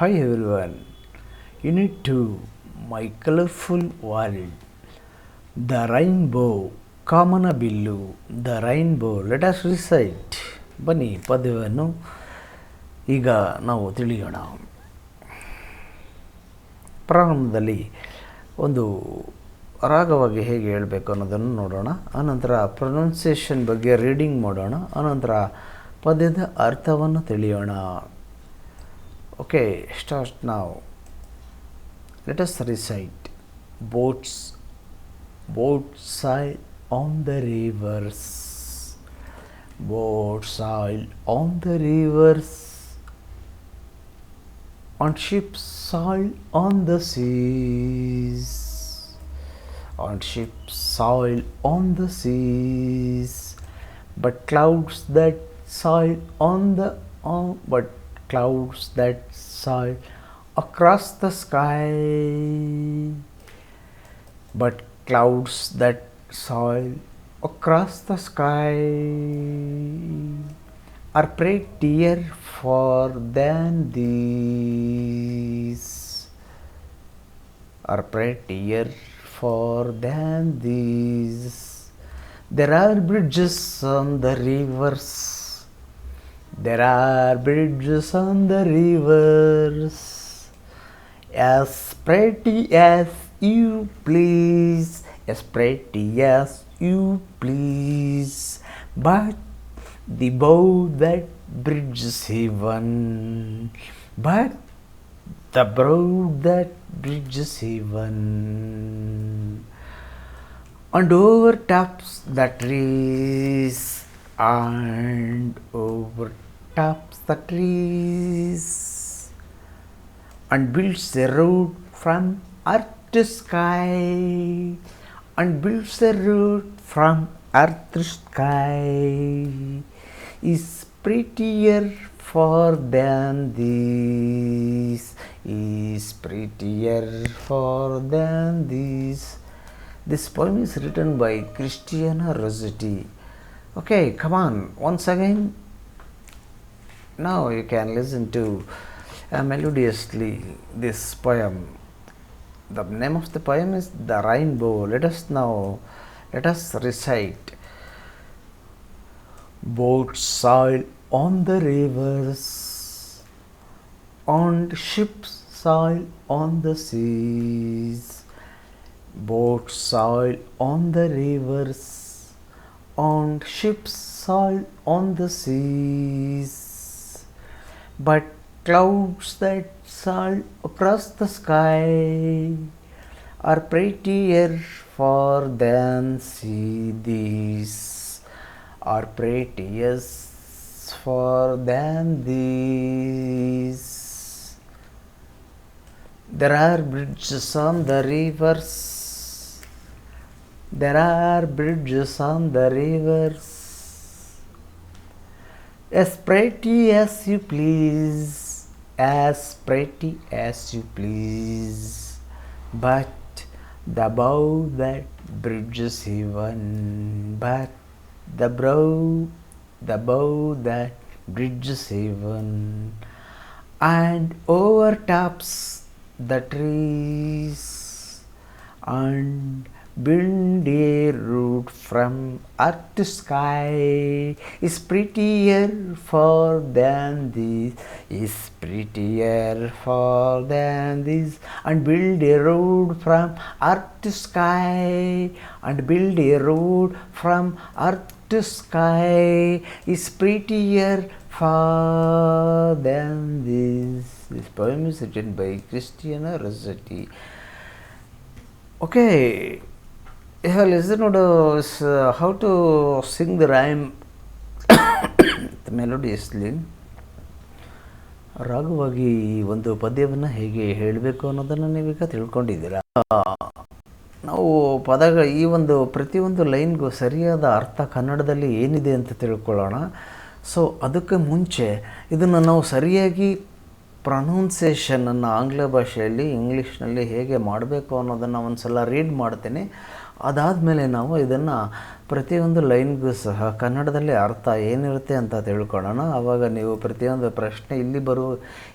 Hi everyone, Unit 2, My Colorful World. The Rainbow, Kamanabillu, The Rainbow. Let us recite. ಬನ್ನಿ ಪದ್ಯವನ್ನು ಈಗ ನಾವು ತಿಳಿಯೋಣ. ಪ್ರಾರಂಭದಲ್ಲಿ ಒಂದು ರಾಗವಾಗಿ ಹೇಗೆ ಹೇಳಬೇಕು ಅನ್ನೋದನ್ನು ನೋಡೋಣ. ಆನಂತರ ಪ್ರೊನೌನ್ಸಿಯೇಷನ್ ಬಗ್ಗೆ ರೀಡಿಂಗ್ ಮಾಡೋಣ. ಆನಂತರ ಪದ್ಯದ ಅರ್ಥವನ್ನು ತಿಳಿಯೋಣ. Okay, start now. Let us recite. Boats sail on the rivers. Boats sail on the rivers. On ships sail on the seas. On ships sail on the seas. But clouds that sail clouds that sail across the sky. But clouds that sail across the sky are prettier far than these. Are prettier far than these. There are bridges on the rivers. There are bridges on the rivers, as pretty as you please, as pretty as you please. But the bow that bridges heaven, but the bow that bridges heaven, and overtops the trees, and overtops the trees, and builds a road from earth to sky, and builds a road from earth to sky, is prettier far than these, is prettier far than these. This poem is written by Christiana Rossetti. Okay, come on, once again. Now you can listen to melodiously this poem. The name of the poem is The Rainbow. Let us recite. Boats sail on the rivers, and ships sail on the seas. Boats sail on the rivers, and ships sail on the seas. But clouds that sail across the sky are prettier far than these, are prettier far than these. There are bridges on the rivers. There are bridges on the rivers, as pretty as you please, as pretty as you please. But the bow that bridges heaven, but the bow that bridges heaven, and overtops the trees, and build a road from earth to sky, is prettier far than this, is prettier far than this. And build a road from earth to sky, and build a road from earth to sky, is prettier far than this. This poem is written by Christiana Rossetti. Okay, you have listened to how to sing the rhyme melodiously. ರಾಗವಾಗಿ ಒಂದು ಪದ್ಯವನ್ನು ಹೇಗೆ ಹೇಳಬೇಕು ಅನ್ನೋದನ್ನು ನೀವೀಗ ತಿಳ್ಕೊಂಡಿದ್ದೀರಾ. ನಾವು ಈ ಒಂದು ಪ್ರತಿಯೊಂದು ಲೈನ್ಗೂ ಸರಿಯಾದ ಅರ್ಥ ಕನ್ನಡದಲ್ಲಿ ಏನಿದೆ ಅಂತ ತಿಳ್ಕೊಳ್ಳೋಣ. ಸೊ ಅದಕ್ಕೆ ಮುಂಚೆ ಇದನ್ನು ನಾವು ಸರಿಯಾಗಿ ಪ್ರೊನೌನ್ಸಿಯೇಷನನ್ನು ಆಂಗ್ಲ ಭಾಷೆಯಲ್ಲಿ ಇಂಗ್ಲೀಷ್ನಲ್ಲಿ ಹೇಗೆ ಮಾಡಬೇಕು ಅನ್ನೋದನ್ನು ಒಂದು ಸಲ ರೀಡ್ ಮಾಡ್ತೇನೆ. ಅದಾದಮೇಲೆ ನಾವು ಇದನ್ನು ಪ್ರತಿಯೊಂದು ಲೈನ್ಗೂ ಸಹ ಕನ್ನಡದಲ್ಲಿ ಅರ್ಥ ಏನಿರುತ್ತೆ ಅಂತ ತಿಳ್ಕೊಳ್ಳೋಣ. ಆವಾಗ ನೀವು ಪ್ರತಿಯೊಂದು ಪ್ರಶ್ನೆ ಇಲ್ಲಿ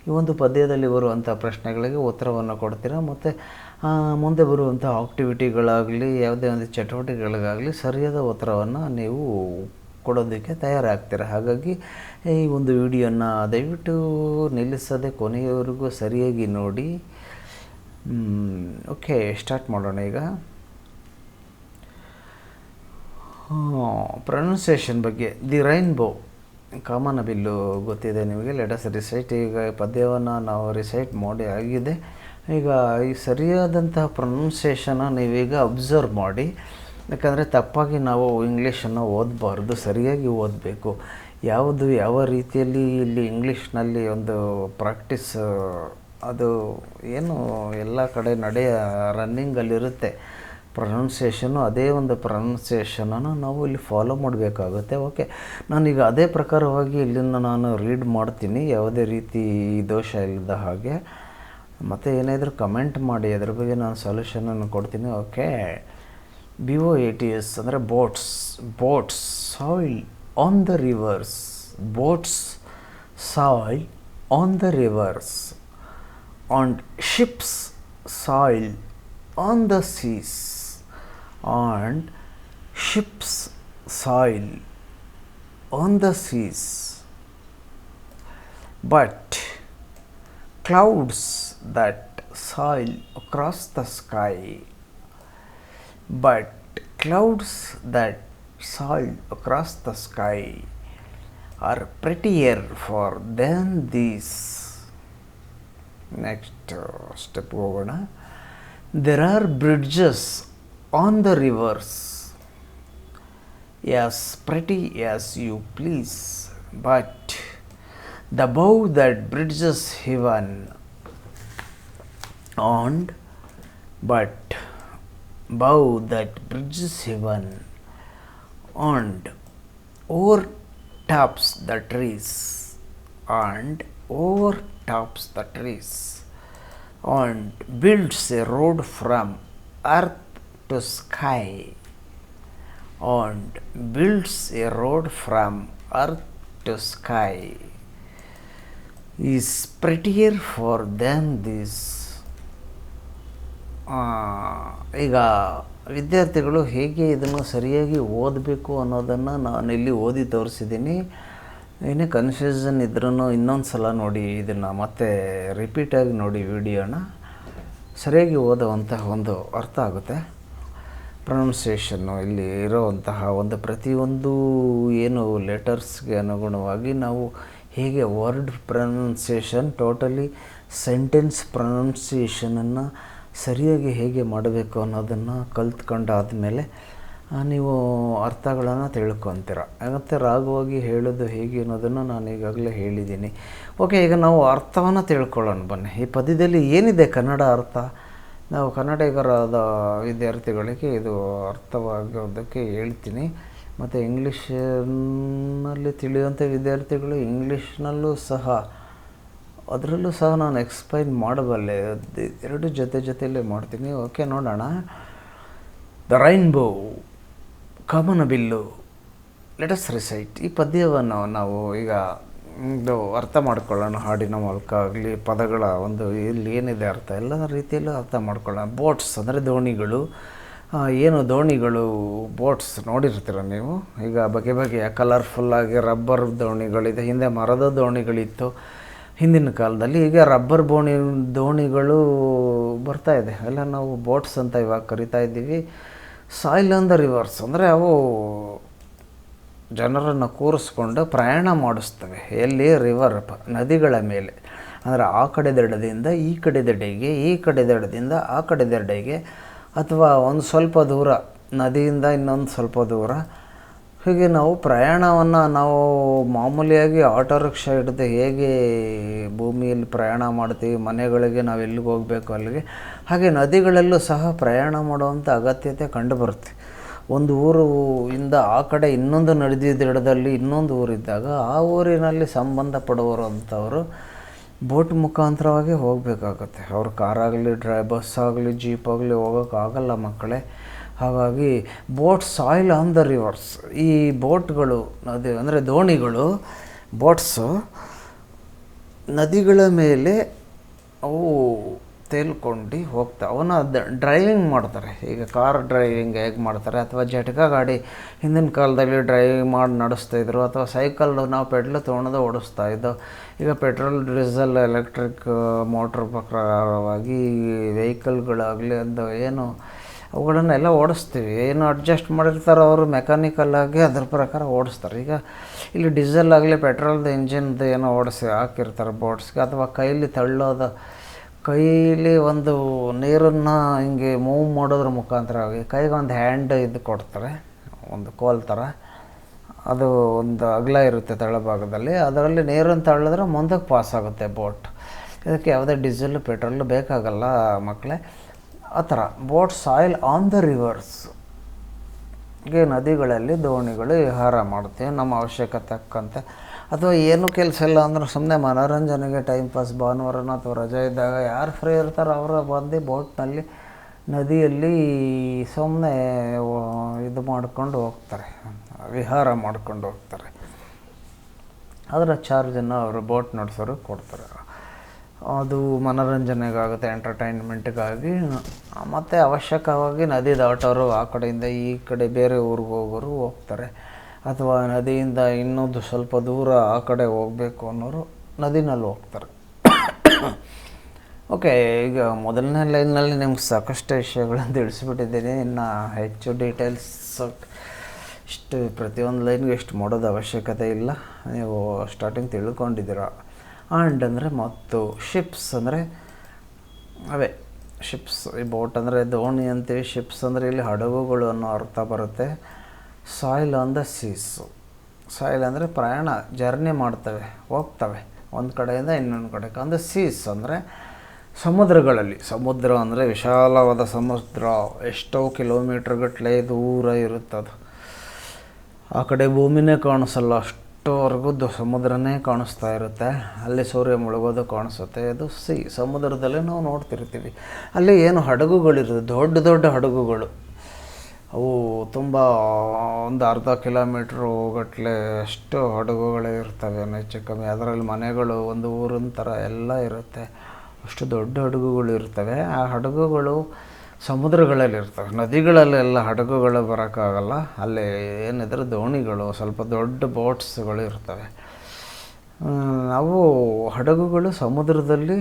ಈ ಒಂದು ಪದ್ಯದಲ್ಲಿ ಬರುವಂಥ ಪ್ರಶ್ನೆಗಳಿಗೆ ಉತ್ತರವನ್ನು ಕೊಡ್ತೀರಾ. ಮತ್ತು ಮುಂದೆ ಬರುವಂಥ ಆಕ್ಟಿವಿಟಿಗಳಾಗಲಿ ಯಾವುದೇ ಒಂದು ಚಟುವಟಿಕೆಗಳಿಗಾಗಲಿ ಸರಿಯಾದ ಉತ್ತರವನ್ನು ನೀವು ಕೊಡೋದಕ್ಕೆ ತಯಾರಾಗ್ತೀರ. ಹಾಗಾಗಿ ಈ ಒಂದು ವಿಡಿಯೋನ ದಯವಿಟ್ಟು ನಿಲ್ಲಿಸದೆ ಕೊನೆಯವರೆಗೂ ಸರಿಯಾಗಿ ನೋಡಿ. ಓಕೆ, ಸ್ಟಾರ್ಟ್ ಮಾಡೋಣ ಈಗ. ಪ್ರೊನೌನ್ಸಿಯೇಷನ್ ಬಗ್ಗೆ. ದಿ ರೈನ್ಬೋ, ಕಾಮನಬಿಲ್ಲು ಗೊತ್ತಿದೆ ನಿಮಗೆ. Let us recite. ಈಗ ಪದ್ಯವನ್ನು ನಾವು ರಿಸೈಟ್ ಮಾಡಿ ಆಗಿದೆ. ಈಗ ಈ ಸರಿಯಾದಂತಹ ಪ್ರೊನೌನ್ಸಿಯೇಷನ್ನ ನೀವೀಗ ಅಬ್ಸರ್ವ್ ಮಾಡಿ. ಯಾಕಂದರೆ ತಪ್ಪಾಗಿ ನಾವು ಇಂಗ್ಲೀಷನ್ನು ಓದಬಾರ್ದು, ಸರಿಯಾಗಿ ಓದಬೇಕು. ಯಾವ ರೀತಿಯಲ್ಲಿ ಇಲ್ಲಿ ಇಂಗ್ಲೀಷ್ನಲ್ಲಿ ಒಂದು ಪ್ರಾಕ್ಟೀಸ್ ಅದು ಏನು ಎಲ್ಲ ಕಡೆ ರನ್ನಿಂಗಲ್ಲಿರುತ್ತೆ ಪ್ರೊನೌನ್ಸಿಯೇಷನ್ನು. ಅದೇ ಒಂದು ಪ್ರೊನೌನ್ಸಿಯೇಷನನ್ನು ನಾವು ಇಲ್ಲಿ ಫಾಲೋ ಮಾಡಬೇಕಾಗುತ್ತೆ. ಓಕೆ, ನಾನೀಗ ಅದೇ ಪ್ರಕಾರವಾಗಿ ಇಲ್ಲಿಂದ ನಾನು ರೀಡ್ ಮಾಡ್ತೀನಿ, ಯಾವುದೇ ರೀತಿ ದೋಷ ಇಲ್ಲದ ಹಾಗೆ. ಮತ್ತು ಏನಾದರೂ ಕಮೆಂಟ್ ಮಾಡಿ, ಅದ್ರ ಬಗ್ಗೆ ನಾನು ಸೊಲ್ಯೂಷನನ್ನು ಕೊಡ್ತೀನಿ. ಓಕೆ, BOATS ಅಂದರೆ boats sail on the rivers. Boats sail on the rivers. And ships sail on the seas. And ships sail on the seas, but clouds that sail across the sky. But clouds that sail across the sky are prettier for than these. Next step ಹೋಗೋಣ. There are bridges on the rivers, as pretty as you please, but the bow that bridges heaven, and overtops the trees, and builds a road from earth to sky, and builds a road from earth to sky, is prettier for than this. ಈಗ ವಿದ್ಯಾರ್ಥಿಗಳು ಹೇಗೆ ಇದನ್ನು ಸರಿಯಾಗಿ ಓದಬೇಕು ಅನ್ನೋದನ್ನು ನಾನಿಲ್ಲಿ ಓದಿ ತೋರಿಸಿದ್ದೀನಿ. ಏನೇ ಕನ್ಫ್ಯೂಷನ್ ಇದ್ರೂ ಇನ್ನೊಂದು ಸಲ ನೋಡಿ, ಇದನ್ನು ಮತ್ತೆ ರಿಪೀಟಾಗಿ ನೋಡಿ ವಿಡಿಯೋನ. ಸರಿಯಾಗಿ ಓದುವಂತಹ ಒಂದು ಅರ್ಥ ಆಗುತ್ತೆ. ಪ್ರೊನೌನ್ಸಿಯೇಷನ್ನು ಇಲ್ಲಿ ಇರೋವಂತಹ ಒಂದು ಪ್ರತಿಯೊಂದು ಏನು ಲೆಟರ್ಸ್ಗೆ ಅನುಗುಣವಾಗಿ ನಾವು ಹೇಗೆ ವರ್ಡ್ ಪ್ರೊನೌನ್ಸಿಯೇಷನ್, ಟೋಟಲಿ ಸೆಂಟೆನ್ಸ್ ಪ್ರೊನೌನ್ಸಿಯೇಷನನ್ನು ಸರಿಯಾಗಿ ಹೇಗೆ ಮಾಡಬೇಕು ಅನ್ನೋದನ್ನು ಕಲ್ತ್ಕೊಂಡಾದಮೇಲೆ ನೀವು ಅರ್ಥಗಳನ್ನು ತಿಳ್ಕೊತೀರ. ಮತ್ತು ರಾಗವಾಗಿ ಹೇಳೋದು ಹೇಗೆ ಅನ್ನೋದನ್ನು ನಾನು ಈಗಾಗಲೇ ಹೇಳಿದ್ದೀನಿ. ಓಕೆ, ಈಗ ನಾವು ಅರ್ಥವನ್ನು ತಿಳ್ಕೊಳ್ಳೋಣ ಬನ್ನಿ. ಈ ಪದ್ಯದಲ್ಲಿ ಏನಿದೆ ಕನ್ನಡ ಅರ್ಥ? ನಾವು ಕನ್ನಡಿಗರಾದ ವಿದ್ಯಾರ್ಥಿಗಳಿಗೆ ಇದು ಅರ್ಥವಾಗೋದಕ್ಕೆ ಹೇಳ್ತೀನಿ. ಮತ್ತು ಇಂಗ್ಲೀಷ್ನಲ್ಲಿ ತಿಳಿಯುವಂಥ ವಿದ್ಯಾರ್ಥಿಗಳು ಇಂಗ್ಲೀಷ್ನಲ್ಲೂ ಸಹ ಅದರಲ್ಲೂ ಸಹ ನಾನು ಎಕ್ಸ್ಪ್ಲೈನ್ ಮಾಡಬಲ್ಲೆ. ಎರಡು ಜೊತೆಯಲ್ಲೇ ಮಾಡ್ತೀನಿ. ಓಕೆ, ನೋಡೋಣ. The rainbow, Kamanabillu, lettuce recite. ಈ ಪದ್ಯವನ್ನು ನಾವು ಈಗ ಅರ್ಥ ಮಾಡ್ಕೊಳ್ಳೋಣ. ಹಾಡಿನ ಮೂಲಕ ಆಗಲಿ, ಪದಗಳ ಒಂದು ಇಲ್ಲಿ ಏನಿದೆ ಅರ್ಥ ಎಲ್ಲ ರೀತಿಯಲ್ಲೂ ಅರ್ಥ ಮಾಡ್ಕೊಳ್ಳೋಣ. ಬೋಟ್ಸ್ ಅಂದರೆ ದೋಣಿಗಳು. ದೋಣಿಗಳು, ಬೋಟ್ಸ್ ನೋಡಿರ್ತೀರ ನೀವು. ಈಗ ಬಗೆಯ ಕಲರ್ಫುಲ್ಲಾಗಿ ರಬ್ಬರ್ ದೋಣಿಗಳಿದೆ. ಹಿಂದೆ ಮರದ ದೋಣಿಗಳಿತ್ತು ಹಿಂದಿನ ಕಾಲದಲ್ಲಿ. ಈಗ ರಬ್ಬರ್ ದೋಣಿಗಳು ಬರ್ತಾಯಿದೆ. ಎಲ್ಲ ನಾವು ಬೋಟ್ಸ್ ಅಂತ ಇವಾಗ ಕರಿತಾ ಇದ್ದೀವಿ. ಸಾಯಿಲ್ ಆನ್ ದ ರಿವರ್ಸ್ ಅಂದರೆ ಅವು ಜನರನ್ನು ಕೂರಿಸ್ಕೊಂಡು ಪ್ರಯಾಣ ಮಾಡಿಸ್ತವೆ. ಎಲ್ಲಿ? ನದಿಗಳ ಮೇಲೆ. ಅಂದರೆ ಆ ಕಡೆ ದಡದಿಂದ ಈ ಕಡೆ ದಡೆಗೆ, ಈ ಕಡೆ ದಡದಿಂದ ಆ ಕಡೆ ದಡೆಗೆ, ಅಥವಾ ಒಂದು ಸ್ವಲ್ಪ ದೂರ ನದಿಯಿಂದ ಇನ್ನೊಂದು ಸ್ವಲ್ಪ ದೂರ, ಹೀಗೆ ನಾವು ಪ್ರಯಾಣವನ್ನು ನಾವು ಮಾಮೂಲಿಯಾಗಿ ಆಟೋ ರಿಕ್ಷಾ ಹಿಡಿದು ಹೇಗೆ ಭೂಮಿಯಲ್ಲಿ ಪ್ರಯಾಣ ಮಾಡ್ತೀವಿ, ಮನೆಗಳಿಗೆ ನಾವು ಎಲ್ಲಿಗೆ ಹೋಗಬೇಕು ಅಲ್ಲಿಗೆ, ಹಾಗೆ ನದಿಗಳಲ್ಲೂ ಸಹ ಪ್ರಯಾಣ ಮಾಡುವಂಥ ಅಗತ್ಯತೆ ಕಂಡುಬರುತ್ತೆ. ಒಂದು ಊರಿಂದ ಆ ಕಡೆ ಇನ್ನೊಂದು ನದಿ ದಡದಲ್ಲಿ ಇನ್ನೊಂದು ಊರಿದ್ದಾಗ ಆ ಊರಿನಲ್ಲಿ ಸಂಬಂಧಪಡುವರು ಅಂಥವರು ಬೋಟ್ ಮುಖಾಂತರವಾಗಿ ಹೋಗಬೇಕಾಗತ್ತೆ. ಅವ್ರ ಕಾರಾಗಲಿ, ಬಸ್ ಆಗಲಿ, ಜೀಪ್ ಆಗಲಿ ಹೋಗೋಕ್ಕಾಗಲ್ಲ ಮಕ್ಕಳೇ. ಹಾಗಾಗಿ boats sail on the rivers. ಈ ಬೋಟ್ಗಳು ನದಿ ಅಂದರೆ ದೋಣಿಗಳು, ಬೋಟ್ಸು ನದಿಗಳ ಮೇಲೆ ಅವು ತೇಲ್ಕೊಂಡು ಹೋಗ್ತವೆ. ಅವನ್ನ ಡ್ರೈವಿಂಗ್ ಮಾಡ್ತಾರೆ. ಈಗ ಕಾರ್ ಡ್ರೈವಿಂಗ್ ಹೇಗೆ ಮಾಡ್ತಾರೆ, ಅಥವಾ ಜಟಕಾ ಗಾಡಿ ಹಿಂದಿನ ಕಾಲದಲ್ಲಿ ಡ್ರೈವಿಂಗ್ ಮಾಡಿ ನಡೆಸ್ತಾಯಿದ್ರು, ಅಥವಾ ಸೈಕಲ್ ನಾವು ಪೆಡ್ಲ್ ತೊಗೊಳೋದು ಓಡಿಸ್ತಾಯಿದ್ದು. ಈಗ ಪೆಟ್ರೋಲ್, ಡೀಸೆಲ್, ಎಲೆಕ್ಟ್ರಿಕ್ ಮೋಟ್ರ್ ಪ್ರಕಾರವಾಗಿ ವೆಹಿಕಲ್ಗಳಾಗಲಿ ಅದು ಏನು ಅವುಗಳನ್ನೆಲ್ಲ ಓಡಿಸ್ತೀವಿ. ಏನು ಅಡ್ಜಸ್ಟ್ ಮಾಡಿರ್ತಾರೋ ಅವರು ಮೆಕ್ಯಾನಿಕಲ್ಲಾಗಿ ಅದ್ರ ಪ್ರಕಾರ ಓಡಿಸ್ತಾರೆ. ಈಗ ಇಲ್ಲಿ ಡೀಸೆಲ್ ಆಗಲಿ ಪೆಟ್ರೋಲ್ದು ಇಂಜಿನ್ದು ಏನೋ ಹಾಕಿರ್ತಾರೆ ಬೋಟ್ಸ್ಗೆ, ಅಥವಾ ಕೈಲಿ ತಳ್ಳೋದು, ಕೈಲಿ ಒಂದು ನೀರನ್ನು ಹಿಂಗೆ ಮೂವ್ ಮಾಡೋದ್ರ ಮುಖಾಂತರವಾಗಿ ಕೈಗೆ ಒಂದು ಹ್ಯಾಂಡ್ ಇದು ಕೊಡ್ತಾರೆ, ಒಂದು ಕೋಲ್ ಥರ. ಅದು ಒಂದು ಅಗಲ ಇರುತ್ತೆ ತಳಭಾಗದಲ್ಲಿ, ಅದರಲ್ಲಿ ನೀರನ್ನು ತಳ್ಳಿದ್ರೆ ಮುಂದಕ್ಕೆ ಪಾಸ್ ಆಗುತ್ತೆ ಬೋಟ್. ಇದಕ್ಕೆ ಯಾವುದೇ ಡೀಸೆಲ್ ಪೆಟ್ರೋಲ್ ಬೇಕಾಗಲ್ಲ ಮಕ್ಕಳೇ. ಆ ಥರ boat sail on the rivers. ಹೀಗೆ ನದಿಗಳಲ್ಲಿ ದೋಣಿಗಳು ವಿಹಾರ ಮಾಡ್ತೀವಿ ನಮ್ಮ ಅವಶ್ಯಕತೆ ತಕ್ಕಂತೆ. ಅಥವಾ ಏನೂ ಕೆಲಸ ಇಲ್ಲ ಅಂದ್ರೆ ಸುಮ್ಮನೆ ಮನೋರಂಜನೆಗೆ ಟೈಮ್ ಪಾಸ್, ಭಾನುವಾರನ ಅಥವಾ ರಜೆ ಇದ್ದಾಗ ಯಾರು ಫ್ರೀ ಇರ್ತಾರೋ ಅವರು ಬಂದು ಬೋಟ್ನಲ್ಲಿ ನದಿಯಲ್ಲಿ ಸುಮ್ಮನೆ ಇದು ಮಾಡ್ಕೊಂಡು ಹೋಗ್ತಾರೆ, ವಿಹಾರ ಮಾಡ್ಕೊಂಡು ಹೋಗ್ತಾರೆ. ಅದರ ಚಾರ್ಜನ್ನು ಅವರು ಬೋಟ್ ನಡೆಸೋರು ಕೊಡ್ತಾರೆ. ಅದು ಮನೋರಂಜನೆಗಾಗುತ್ತೆ, ಎಂಟರ್ಟೈನ್ಮೆಂಟ್ಗಾಗಿ. ಮತ್ತು ಅವಶ್ಯಕವಾಗಿ ನದಿ ದಾಟೋರು ಆ ಕಡೆಯಿಂದ ಈ ಕಡೆ ಬೇರೆ ಊರಿಗೆ ಹೋಗೋರು ಹೋಗ್ತಾರೆ. ಅಥವಾ ನದಿಯಿಂದ ಇನ್ನೊಂದು ಸ್ವಲ್ಪ ದೂರ ಆ ಕಡೆ ಹೋಗಬೇಕು ಅನ್ನೋರು ನದಿನಲ್ಲಿ ಹೋಗ್ತಾರೆ. ಓಕೆ, ಈಗ ಮೊದಲನೇ ಲೈನ್ನಲ್ಲಿ ನಿಮ್ಗೆ ಸಾಕಷ್ಟು ವಿಷಯಗಳನ್ನು ತಿಳಿಸ್ಬಿಟ್ಟಿದ್ದೀನಿ. ಇನ್ನು ಹೆಚ್ಚು ಡೀಟೇಲ್ಸ್ ಇಷ್ಟು ಪ್ರತಿಯೊಂದು ಲೈನ್ಗೆ ಎಷ್ಟು ಮಾಡೋದು ಅವಶ್ಯಕತೆ ಇಲ್ಲ, ನೀವು ಸ್ಟಾರ್ಟಿಂಗ್ ತಿಳ್ಕೊಂಡಿದ್ದೀರ. ಆ್ಯಂಡ್ ಅಂದರೆ ಮತ್ತು ಶಿಪ್ಸ್ ಅಂದರೆ ಅವೇ ಶಿಪ್ಸ್. ಈ ಬೋಟ್ ಅಂದರೆ ದೋಣಿ ಅಂತೀವಿ, ಶಿಪ್ಸ್ ಅಂದರೆ ಇಲ್ಲಿ ಹಡಗುಗಳು ಅನ್ನೋ ಅರ್ಥ ಬರುತ್ತೆ. Sail on the seas. Sail ಅಂದರೆ ಪ್ರಯಾಣ, ಜರ್ನಿ ಮಾಡ್ತವೆ, ಹೋಗ್ತವೆ ಒಂದು ಕಡೆಯಿಂದ ಇನ್ನೊಂದು ಕಡೆಗೆ. ಅಂದರೆ ಸೀಸ್ ಅಂದರೆ ಸಮುದ್ರಗಳಲ್ಲಿ. ಸಮುದ್ರ ಅಂದರೆ ವಿಶಾಲವಾದ ಸಮುದ್ರ, ಎಷ್ಟೋ ಕಿಲೋಮೀಟ್ರ್ಗಟ್ಟಲೆ ದೂರ ಇರುತ್ತದು. ಆ ಕಡೆ ಭೂಮಿನೇ ಕಾಣಿಸಲ್ಲ, ಅಷ್ಟೋವರೆಗೂ ಸಮುದ್ರನೇ ಕಾಣಿಸ್ತಾ ಇರುತ್ತೆ. ಅಲ್ಲಿ ಸೂರ್ಯ ಮುಳುಗೋದು ಕಾಣಿಸುತ್ತೆ. ಅದು ಸಮುದ್ರದಲ್ಲೇ ನಾವು ನೋಡ್ತಿರ್ತೀವಿ. ಅಲ್ಲಿ ಏನು ಹಡಗುಗಳಿರುತ್ತೆ, ದೊಡ್ಡ ದೊಡ್ಡ ಹಡಗುಗಳು. ಅವು ತುಂಬ ಒಂದು ಅರ್ಧ ಕಿಲೋಮೀಟ್ರು ಗಟ್ಟಲೆ ಅಷ್ಟು ಹಡಗುಗಳೇ ಇರ್ತವೆ ಹೆಚ್ಚು ಕಮ್ಮಿ. ಅದರಲ್ಲಿ ಮನೆಗಳು, ಒಂದು ಊರಿನ ಥರ ಎಲ್ಲ ಇರುತ್ತೆ. ಅಷ್ಟು ದೊಡ್ಡ ಹಡಗುಗಳು ಇರ್ತವೆ. ಆ ಹಡಗುಗಳು ಸಮುದ್ರಗಳಲ್ಲಿರ್ತವೆ. ನದಿಗಳಲ್ಲೆಲ್ಲ ಹಡಗುಗಳು ಬರೋಕ್ಕಾಗಲ್ಲ. ಅಲ್ಲಿ ಏನಿದ್ರೆ ದೋಣಿಗಳು, ಸ್ವಲ್ಪ ದೊಡ್ಡ ಬೋಟ್ಸ್ಗಳು ಇರ್ತವೆ. ಅವು ಹಡಗುಗಳು ಸಮುದ್ರದಲ್ಲಿ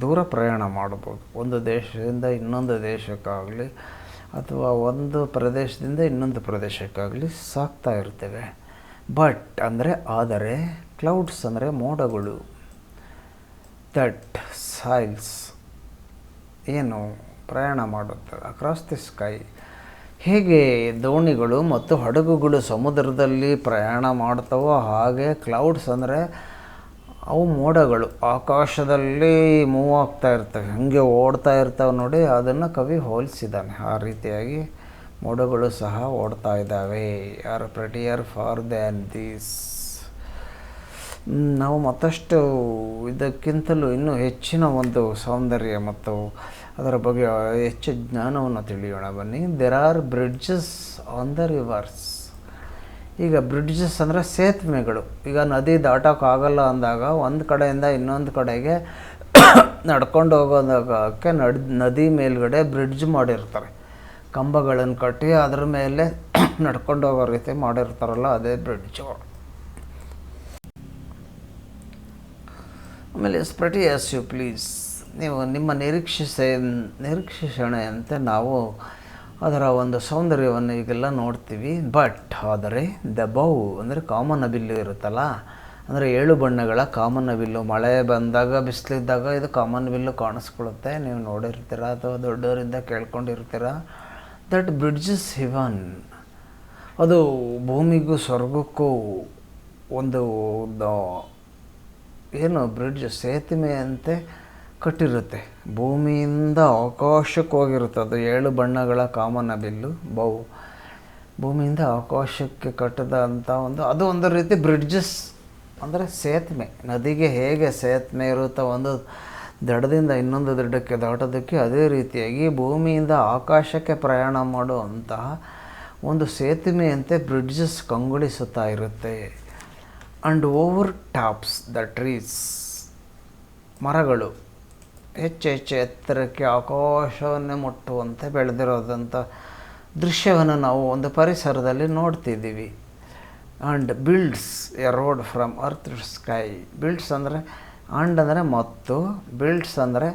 ದೂರ ಪ್ರಯಾಣ ಮಾಡ್ಬೋದು. ಒಂದು ದೇಶದಿಂದ ಇನ್ನೊಂದು ದೇಶಕ್ಕಾಗಲಿ ಅಥವಾ ಒಂದು ಪ್ರದೇಶದಿಂದ ಇನ್ನೊಂದು ಪ್ರದೇಶಕ್ಕಾಗಲಿ ಸಾಗ್ತಾ ಇರ್ತೇವೆ. ಬಟ್ ಅಂದರೆ ಆದರೆ ಕ್ಲೌಡ್ಸ್ ಅಂದರೆ ಮೋಡಗಳು. ದಟ್ ಸಾಯಿಲ್ಸ್ ಏನು ಪ್ರಯಾಣ ಮಾಡುತ್ತವೆ ಅಕ್ರಾಸ್ ದಿ ಸ್ಕೈ. ಹೇಗೆ ದೋಣಿಗಳು ಮತ್ತು ಹಡಗುಗಳು ಸಮುದ್ರದಲ್ಲಿ ಪ್ರಯಾಣ ಮಾಡ್ತವೋ ಹಾಗೆ ಕ್ಲೌಡ್ಸ್ ಅಂದರೆ ಅವು ಮೋಡಗಳು ಆಕಾಶದಲ್ಲಿ ಮೂವ್ ಆಗ್ತಾ ಇರ್ತವೆ, ಹಾಗೆ ಓಡ್ತಾ ಇರ್ತವೆ ನೋಡಿ. ಅದನ್ನು ಕವಿ ಹೋಲಿಸಿದ್ದಾನೆ. ಆ ರೀತಿಯಾಗಿ ಮೋಡಗಳು ಸಹ ಓಡ್ತಾ ಇದ್ದಾವೆ. Are prettier far than these. ನಾವು ಮತ್ತಷ್ಟು ಇದಕ್ಕಿಂತಲೂ ಇನ್ನೂ ಹೆಚ್ಚಿನ ಒಂದು ಸೌಂದರ್ಯ ಮತ್ತು ಅದರ ಬಗ್ಗೆ ಹೆಚ್ಚು ಜ್ಞಾನವನ್ನು ತಿಳಿಯೋಣ ಬನ್ನಿ. There are bridges on the rivers. ಈಗ ಬ್ರಿಡ್ಜಸ್ ಅಂದರೆ ಸೇತುವೆಗಳು. ಈಗ ನದಿ ದಾಟೋಕ್ಕಾಗಲ್ಲ ಅಂದಾಗ ಒಂದು ಕಡೆಯಿಂದ ಇನ್ನೊಂದು ಕಡೆಗೆ ನಡ್ಕೊಂಡು ಹೋಗೋದಕ್ಕೆ ನದಿ ಮೇಲ್ಗಡೆ ಬ್ರಿಡ್ಜ್ ಮಾಡಿರ್ತಾರೆ. ಕಂಬಗಳನ್ನು ಕಟ್ಟಿ ಅದ್ರ ಮೇಲೆ ನಡ್ಕೊಂಡು ಹೋಗೋ ರೀತಿ ಮಾಡಿರ್ತಾರಲ್ಲ, ಅದೇ ಬ್ರಿಡ್ಜು. ಆಮೇಲೆ ಸ್ಪ್ರೆಟಿ ಆಸ್ ಯು ಪ್ಲೀಸ್. ನೀವು ನಿಮ್ಮ ನಿರೀಕ್ಷಣೆಯಂತೆ ನಾವು ಅದರ ಒಂದು ಸೌಂದರ್ಯವನ್ನು ಈಗೆಲ್ಲ ನೋಡ್ತೀವಿ. ಬಟ್ ಆದರೆ ದ ಬೌ ಅಂದರೆ ಕಾಮನಬಿಲ್ಲು ಇರುತ್ತಲ್ಲ, ಅಂದರೆ 7 ಬಣ್ಣಗಳ ಕಾಮನಬಿಲ್ಲು. ಮಳೆ ಬಂದಾಗ, ಬಿಸಿಲಿದ್ದಾಗ ಇದು ಕಾಮನಬಿಲ್ಲು ಕಾಣಿಸ್ಕೊಳ್ಳುತ್ತೆ. ನೀವು ನೋಡಿರ್ತೀರ ಅಥವಾ ದೊಡ್ಡವರಿಂದ ಕೇಳ್ಕೊಂಡಿರ್ತೀರ. That bridges heaven. ಅದು ಭೂಮಿಗೂ ಸ್ವರ್ಗಕ್ಕೂ ಒಂದು ಏನು ಬ್ರಿಡ್ಜ್, ಸೇತುವೆಯಂತೆ ಕಟ್ಟಿರುತ್ತೆ. ಭೂಮಿಯಿಂದ ಆಕಾಶಕ್ಕೆ ಹೋಗಿರುತ್ತೆ. ಅದು 7 ಬಣ್ಣಗಳ ಕಾಮನಬಿಲ್ಲು ಬೌ. ಭೂಮಿಯಿಂದ ಆಕಾಶಕ್ಕೆ ಕಟ್ಟಿದಂಥ ಅದು ಒಂದು ರೀತಿ ಬ್ರಿಡ್ಜಸ್ ಅಂದರೆ ಸೇತುವೆ. ನದಿಗೆ ಹೇಗೆ ಸೇತುವೆ ಇರುತ್ತೋ, ಒಂದು ದಡದಿಂದ ಇನ್ನೊಂದು ದಡಕ್ಕೆ ದಾಟೋದಕ್ಕೆ, ಅದೇ ರೀತಿಯಾಗಿ ಭೂಮಿಯಿಂದ ಆಕಾಶಕ್ಕೆ ಪ್ರಯಾಣ ಮಾಡುವಂತಹ ಒಂದು ಸೇತುವೆಯಂತೆ ಬ್ರಿಡ್ಜಸ್ ಕಂಗೊಳಿಸುತ್ತಾ ಇರುತ್ತೆ. And over tops the trees, ಮರಗಳು ಹೆಚ್ಚು ಎತ್ತರಕ್ಕೆ ಆಕಾಶವನ್ನೇ ಮುಟ್ಟುವಂತೆ ಬೆಳೆದಿರೋದಂಥ ದೃಶ್ಯವನ್ನು ನಾವು ಒಂದು ಪರಿಸರದಲ್ಲಿ ನೋಡ್ತಿದ್ದೀವಿ. And builds a road from earth to sky. Builds ಅಂದರೆ ಆ್ಯಂಡ್ ಅಂದರೆ ಮತ್ತು, ಬಿಲ್ಡ್ಸ್ ಅಂದರೆ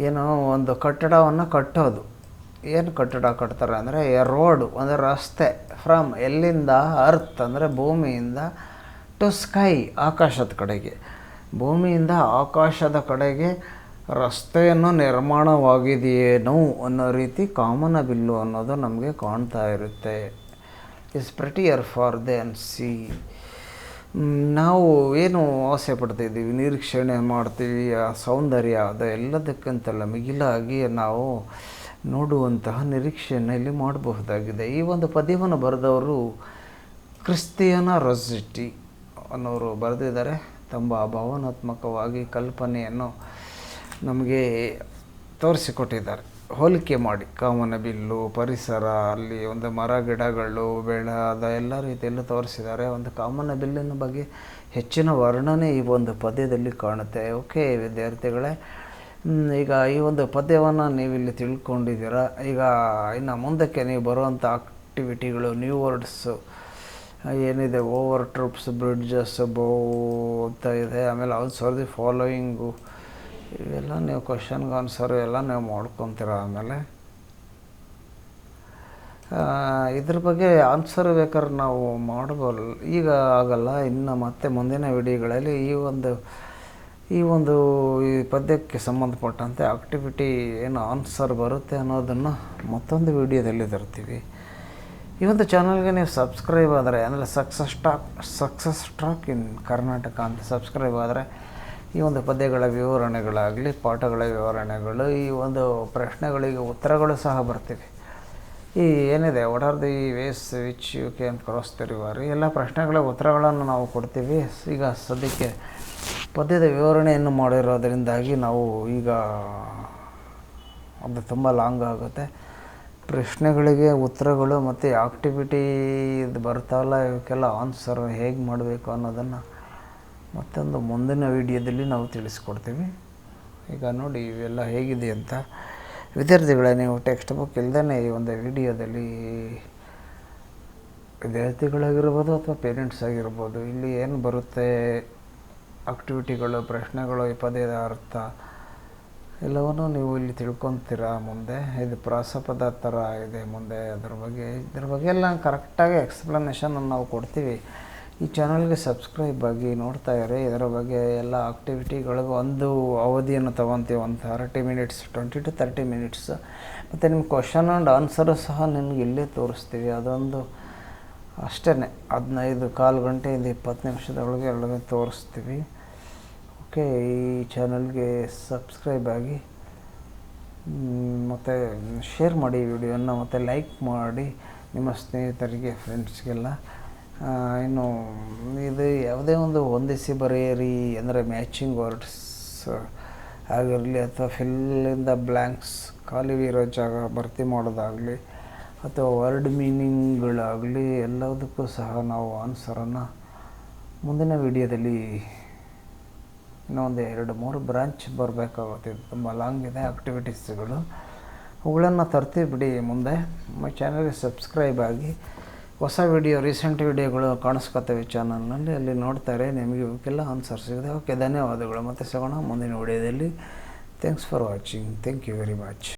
ಏನೋ ಒಂದು ಕಟ್ಟಡವನ್ನು ಕಟ್ಟೋದು. ಏನು ಕಟ್ಟಡ ಕಟ್ತಾರೆ ಅಂದರೆ ಎ ರೋಡ್ ಅಂದರೆ ರಸ್ತೆ, ಫ್ರಮ್ ಎಲ್ಲಿಂದ, ಅರ್ತ್ ಅಂದರೆ ಭೂಮಿಯಿಂದ, ಟು ಸ್ಕೈ ಆಕಾಶದ ಕಡೆಗೆ, ಭೂಮಿಯಿಂದ ಆಕಾಶದ ಕಡೆಗೆ ರಸ್ತೆಯನ್ನು ನಿರ್ಮಾಣವಾಗಿದೆಯೇನೋ ಅನ್ನೋ ರೀತಿ ಕಾಮನಬಿಲ್ಲು ಅನ್ನೋದು ನಮಗೆ ಕಾಣ್ತಾ ಇರುತ್ತೆ. Is prettier far than sea. ನಾವು ಏನು ಆಸೆ ಪಡ್ತಾಯಿದ್ದೀವಿ, ನಿರೀಕ್ಷಣೆ ಮಾಡ್ತೀವಿ, ಆ ಸೌಂದರ್ಯ ಅದು ಎಲ್ಲದಕ್ಕಿಂತಲ್ಲ ಮಿಗಿಲಾಗಿ ನಾವು ನೋಡುವಂತಹ ನಿರೀಕ್ಷೆಯನ್ನು ಇಲ್ಲಿ ಮಾಡಬಹುದಾಗಿದೆ. ಈ ಒಂದು ಪದ್ಯವನ್ನು ಬರೆದವರು ಕ್ರಿಸ್ಟಿಯಾನೋ ರೊಸ್ಸೆಟ್ಟಿ ಅನ್ನೋರು ಬರೆದಿದ್ದಾರೆ. ತುಂಬ ಭಾವನಾತ್ಮಕವಾಗಿ ಕಲ್ಪನೆಯನ್ನು ನಮಗೆ ತೋರಿಸಿಕೊಟ್ಟಿದ್ದಾರೆ, ಹೋಲಿಕೆ ಮಾಡಿ. ಕಾಮನಬಿಲ್ಲು, ಪರಿಸರ, ಅಲ್ಲಿ ಒಂದು ಮರ ಗಿಡಗಳು, ಬೆಳೆದ ಎಲ್ಲ ರೀತಿಯಲ್ಲೂ ತೋರಿಸಿದ್ದಾರೆ. ಒಂದು ಕಾಮನಬಿಲ್ಲಿನ ಬಗ್ಗೆ ಹೆಚ್ಚಿನ ವರ್ಣನೆ ಈ ಒಂದು ಪದ್ಯದಲ್ಲಿ ಕಾಣುತ್ತೆ. ಓಕೆ ವಿದ್ಯಾರ್ಥಿಗಳೇ, ಈಗ ಈ ಒಂದು ಪದ್ಯವನ್ನು ನೀವಿಲ್ಲಿ ತಿಳ್ಕೊಂಡಿದ್ದೀರ. ಈಗ ಇನ್ನು ಮುಂದಕ್ಕೆ ನೀವು ಬರುವಂಥ ಆಕ್ಟಿವಿಟಿಗಳು, ನ್ಯೂ ವರ್ಡ್ಸು ಏನಿದೆ, ಓವರ್ ಟ್ರೂಪ್ಸ್, ಬ್ರಿಡ್ಜಸ್, ಬೋ ಅಂತ ಇದೆ. ಆಮೇಲೆ ಆಲ್ಸೋ ದಿ ಫಾಲೋಯಿಂಗು, ಇವೆಲ್ಲ ನೀವು ಕ್ವಶನ್ಗೆ ಆನ್ಸರು ಎಲ್ಲ ನೀವು ಮಾಡ್ಕೊತೀರ. ಆಮೇಲೆ ಇದ್ರ ಬಗ್ಗೆ ಆನ್ಸರ್ ಬೇಕಾದ್ರೆ ನಾವು ಮಾಡ್ಬೋದು, ಈಗ ಆಗಲ್ಲ. ಇನ್ನು ಮತ್ತೆ ಮುಂದಿನ ವಿಡಿಯೋಗಳಲ್ಲಿ ಈ ಪದ್ಯಕ್ಕೆ ಸಂಬಂಧಪಟ್ಟಂತೆ ಆಕ್ಟಿವಿಟಿ ಏನು ಆನ್ಸರ್ ಬರುತ್ತೆ ಅನ್ನೋದನ್ನು ಮತ್ತೊಂದು ವಿಡಿಯೋದಲ್ಲಿ ತರ್ತೀವಿ. ಈ ಒಂದು ಚಾನಲ್ಗೆ ನೀವು ಸಬ್ಸ್ಕ್ರೈಬ್ ಆದರೆ, ಅಂದರೆ ಸಕ್ಸಸ್ ಟ್ರಾಕ್ ಇನ್ ಕರ್ನಾಟಕ ಅಂತ ಸಬ್ಸ್ಕ್ರೈಬ್ ಆದರೆ ಈ ಒಂದು ಪದ್ಯಗಳ ವಿವರಣೆಗಳಾಗಲಿ, ಪಾಠಗಳ ವಿವರಣೆಗಳು, ಈ ಒಂದು ಪ್ರಶ್ನೆಗಳಿಗೆ ಉತ್ತರಗಳು ಸಹ ಬರ್ತಿವೆ. ಈ ಏನಿದೆ, what are the ways which you can cross the river, ಎಲ್ಲ ಪ್ರಶ್ನೆಗಳ ಉತ್ತರಗಳನ್ನು ನಾವು ಕೊಡ್ತೀವಿ. ಈಗ ಸದ್ಯಕ್ಕೆ ಪದ್ಯದ ವಿವರಣೆಯನ್ನು ಮಾಡಿರೋದರಿಂದಾಗಿ ನಾವು ಈಗ ಅದು ತುಂಬ ಲಾಂಗ್ ಆಗುತ್ತೆ. ಪ್ರಶ್ನೆಗಳಿಗೆ ಉತ್ತರಗಳು ಮತ್ತು ಆಕ್ಟಿವಿಟಿ ಇದು ಬರ್ತಾವಲ್ಲ, ಇವಕ್ಕೆಲ್ಲ ಆನ್ಸರ್ ಹೇಗೆ ಮಾಡಬೇಕು ಅನ್ನೋದನ್ನು ಮತ್ತೊಂದು ಮುಂದಿನ ವಿಡಿಯೋದಲ್ಲಿ ನಾವು ತಿಳಿಸ್ಕೊಡ್ತೀವಿ. ಈಗ ನೋಡಿ ಇವೆಲ್ಲ ಹೇಗಿದೆ ಅಂತ. ವಿದ್ಯಾರ್ಥಿಗಳೇ, ನೀವು ಟೆಕ್ಸ್ಟ್ ಬುಕ್ ಇಲ್ಲದೇ ಈ ಒಂದು ವಿಡಿಯೋದಲ್ಲಿ, ವಿದ್ಯಾರ್ಥಿಗಳಾಗಿರ್ಬೋದು ಅಥವಾ ಪೇರೆಂಟ್ಸ್ ಆಗಿರ್ಬೋದು, ಇಲ್ಲಿ ಏನು ಬರುತ್ತೆ ಆಕ್ಟಿವಿಟಿಗಳು, ಪ್ರಶ್ನೆಗಳು, ಈ ಪದ್ಯದ ಅರ್ಥ ಎಲ್ಲವನ್ನೂ ನೀವು ಇಲ್ಲಿ ತಿಳ್ಕೊತೀರ. ಮುಂದೆ ಇದು ಪ್ರಾಸಪದ ಥರ ಇದೆ. ಮುಂದೆ ಇದ್ರ ಬಗ್ಗೆ ಎಲ್ಲ ಕರೆಕ್ಟಾಗಿ ಎಕ್ಸ್ಪ್ಲನೇಷನ್ ನಾವು ಕೊಡ್ತೀವಿ. ಈ ಚಾನಲ್ಗೆ ಸಬ್ಸ್ಕ್ರೈಬ್ ಆಗಿ ನೋಡ್ತಾ ಇರಿ. ಇದರ ಬಗ್ಗೆ ಎಲ್ಲ ಆಕ್ಟಿವಿಟಿಗಳಿಗೂ ಒಂದು ಅವಧಿಯನ್ನು ತೊಗೊತೀವಿ, ಒಂದು 30 ಮಿನಿಟ್ಸ್, 20 to 30 ಮಿನಿಟ್ಸ್. ಮತ್ತು ನಿಮ್ಮ ಕ್ವಶನ್ ಆ್ಯಂಡ್ ಆನ್ಸರು ಸಹ ನಿಮ್ಗೆ ಇಲ್ಲೇ ತೋರಿಸ್ತೀವಿ. ಅದೊಂದು ಅಷ್ಟೇ 15 ಕಾಲು ಗಂಟೆಯಿಂದ 20 ನಿಮಿಷದೊಳಗೆ ಎಲ್ಲವೂ ತೋರಿಸ್ತೀವಿ. ಓಕೆ, ಈ ಚಾನಲ್ಗೆ ಸಬ್ಸ್ಕ್ರೈಬ್ ಆಗಿ ಮತ್ತು ಶೇರ್ ಮಾಡಿ ವಿಡಿಯೋನ, ಮತ್ತು ಲೈಕ್ ಮಾಡಿ ನಿಮ್ಮ ಸ್ನೇಹಿತರಿಗೆ, ಫ್ರೆಂಡ್ಸ್ಗೆಲ್ಲ. ಇನ್ನು ಇದು ಯಾವುದೇ ಒಂದು ಹೊಂದಿಸಿ ಬರೆಯಿರಿ ಅಂದರೆ ಮ್ಯಾಚಿಂಗ್ ವರ್ಡ್ಸ್ ಆಗಿರಲಿ, ಅಥವಾ ಫಿಲ್ ಇನ್ ದ ಬ್ಲ್ಯಾಂಕ್ಸ್, ಖಾಲಿ ಇರೋ ಜಾಗ ಭರ್ತಿ ಮಾಡೋದಾಗಲಿ, ಅಥವಾ ವರ್ಡ್ ಮೀನಿಂಗ್ಗಳಾಗಲಿ, ಎಲ್ಲದಕ್ಕೂ ಸಹ ನಾವು ಆನ್ಸರನ್ನು ಮುಂದಿನ ವಿಡಿಯೋದಲ್ಲಿ ಇನ್ನೊಂದು 2-3 ಬ್ರಾಂಚ್ ಬರಬೇಕಾಗುತ್ತೆ. ಇದು ತುಂಬ ಲಾಂಗ್ ಇದೆ ಆಕ್ಟಿವಿಟೀಸ್ಗಳು, ಅವುಗಳನ್ನು ತರ್ತೀವಿ ಬಿಡಿ ಮುಂದೆ. ನಮ್ಮ ಚಾನಲ್ಗೆ ಸಬ್ಸ್ಕ್ರೈಬ್ ಆಗಿ. ಹೊಸ ವಿಡಿಯೋ, ರೀಸೆಂಟ್ ವಿಡಿಯೋಗಳು ಕಾಣಿಸ್ಕೊತವೆ ಚಾನಲ್ನಲ್ಲಿ, ಅಲ್ಲಿ ನೋಡ್ತಾರೆ. ನಿಮಗೆ ಇವಕ್ಕೆಲ್ಲ ಆನ್ಸರ್ ಸಿಗಿದೆ. ಓಕೆ, ಧನ್ಯವಾದಗಳು. ಮತ್ತೆ ಸಿಗೋಣ ಮುಂದಿನ ವಿಡಿಯೋದಲ್ಲಿ. Thanks for watching. Thank you very much.